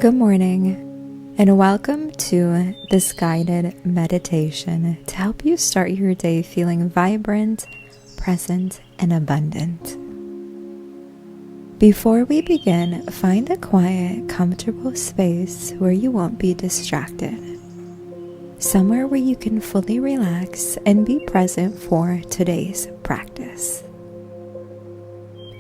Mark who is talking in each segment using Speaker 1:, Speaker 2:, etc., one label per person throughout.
Speaker 1: Good morning, and welcome to this guided meditation to help you start your day feeling vibrant, present, and abundant. Before we begin, find a quiet, comfortable space where you won't be distracted. Somewhere where you can fully relax and be present for today's practice.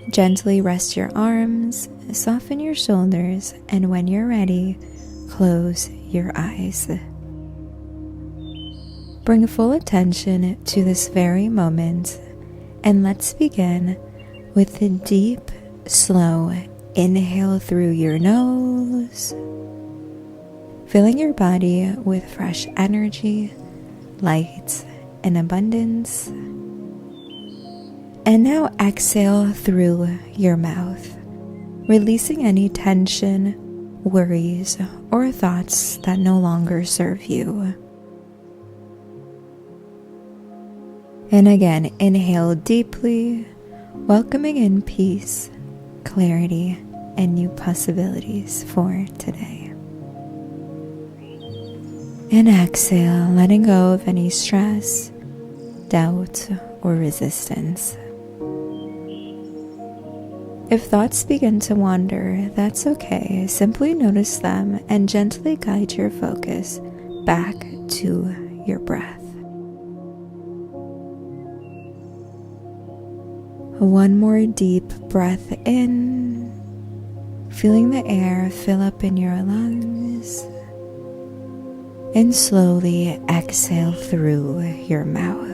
Speaker 1: Gently rest your arms, soften your shoulders, and when you're ready, close your eyes. Bring full attention to this very moment, and let's begin with a deep, slow inhale through your nose, filling your body with fresh energy, light, and abundance. And now exhale through your mouth, releasing any tension, worries, or thoughts that no longer serve you. And again, inhale deeply, welcoming in peace, clarity, and new possibilities for today. And exhale, letting go of any stress, doubt, or resistance. If thoughts begin to wander, that's okay. Simply notice them and gently guide your focus back to your breath. One more deep breath in, feeling the air fill up in your lungs, and slowly exhale through your mouth.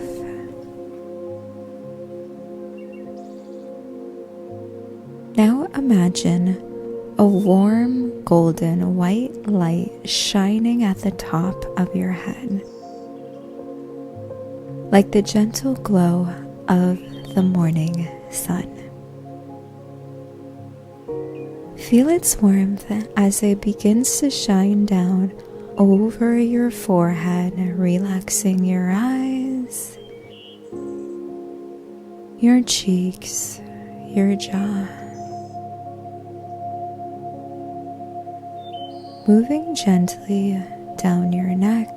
Speaker 1: Now imagine a warm, golden, white light shining at the top of your head, like the gentle glow of the morning sun. Feel its warmth as it begins to shine down over your forehead, relaxing your eyes, your cheeks, your jaw. Moving gently down your neck,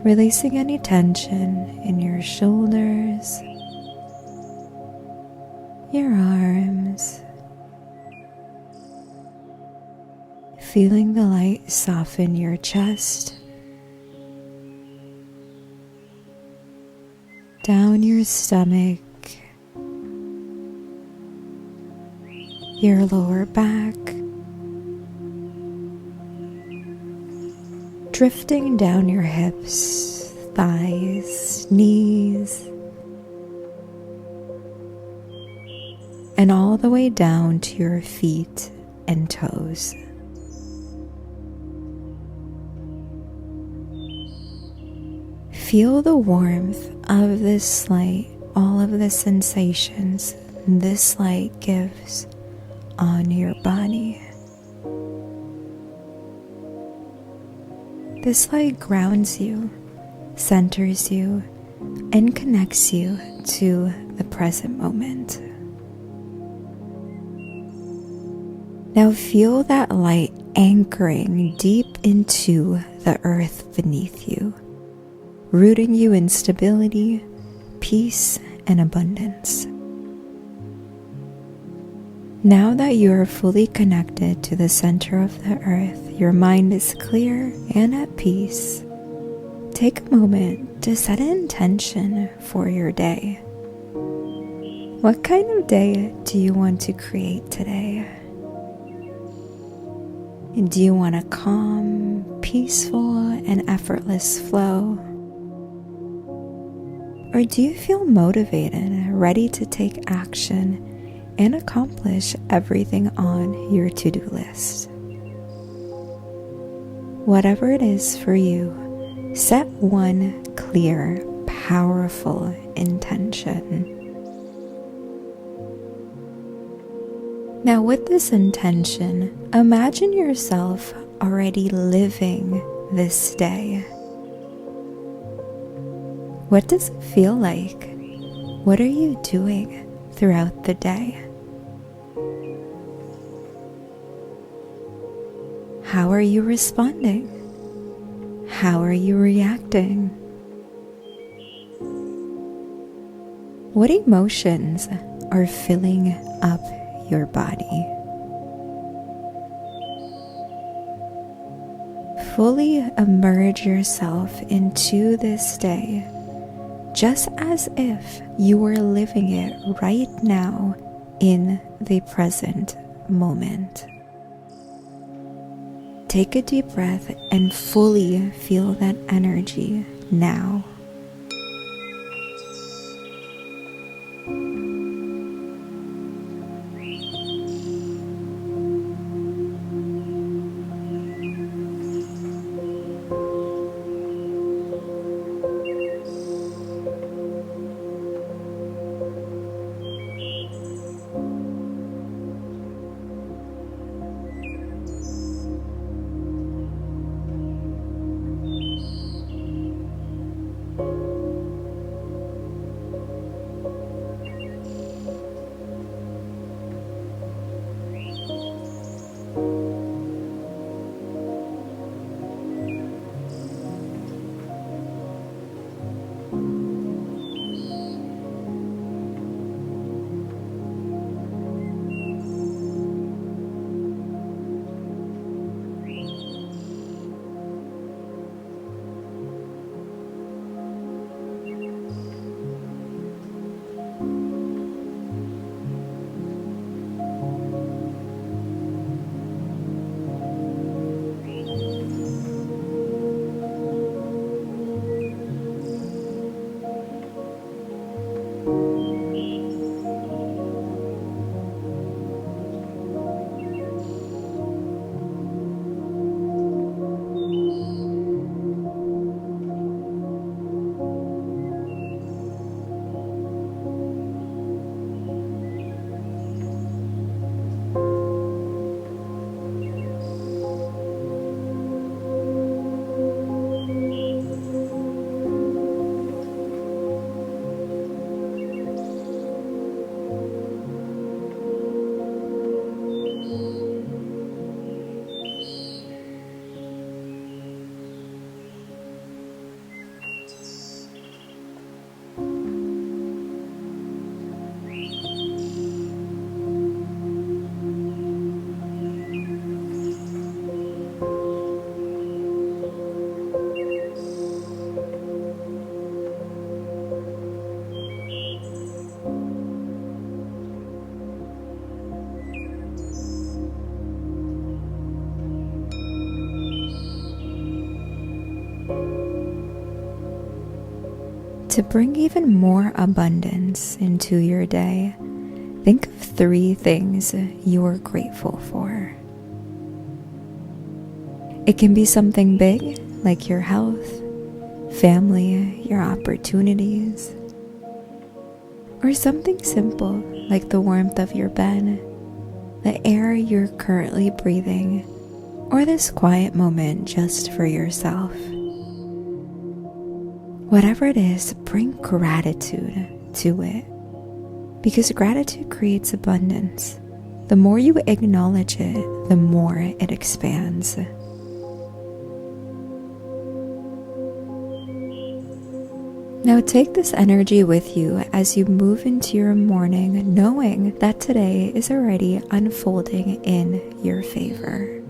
Speaker 1: releasing any tension in your shoulders, your arms, feeling the light soften your chest, down your stomach, your lower back, drifting down your hips, thighs, knees, and all the way down to your feet and toes. Feel the warmth of this light, all of the sensations this light gives on your body. This light grounds you, centers you, and connects you to the present moment. Now feel that light anchoring deep into the earth beneath you, rooting you in stability, peace, and abundance. Now that you are fully connected to the center of the earth, your mind is clear and at peace. Take a moment to set an intention for your day. What kind of day do you want to create today? Do you want a calm, peaceful, and effortless flow? Or do you feel motivated, ready to take action and accomplish everything on your to-do list? Whatever it is for you, set one clear, powerful intention. Now, with this intention, imagine yourself already living this day. What does it feel like? What are you doing throughout the day? How are you responding? How are you reacting? What emotions are filling up your body? Fully immerse yourself into this day, just as if you were living it right now in the present moment. Take a deep breath and fully feel that energy now. To bring even more abundance into your day, think of 3 things you are grateful for. It can be something big, like your health, family, your opportunities, or something simple, like the warmth of your bed, the air you're currently breathing, or this quiet moment just for yourself. Whatever it is, bring gratitude to it, because gratitude creates abundance. The more you acknowledge it, the more it expands. Now take this energy with you as you move into your morning, knowing that today is already unfolding in your favor.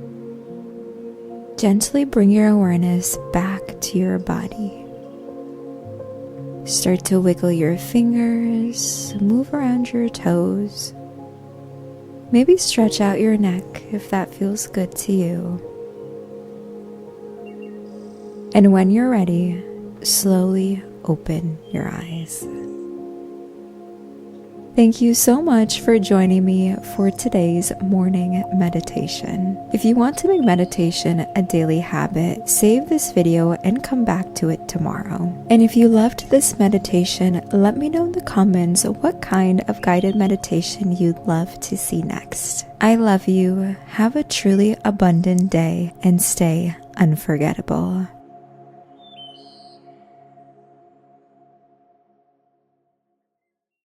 Speaker 1: Gently bring your awareness back to your body. Start to wiggle your fingers, move around your toes. Maybe stretch out your neck if that feels good to you. And when you're ready, slowly open your eyes. Thank you so much for joining me for today's morning meditation. If you want to make meditation a daily habit, save this video and come back to it tomorrow. And if you loved this meditation, let me know in the comments what kind of guided meditation you'd love to see next. I love you. Have a truly abundant day and stay unforgettable.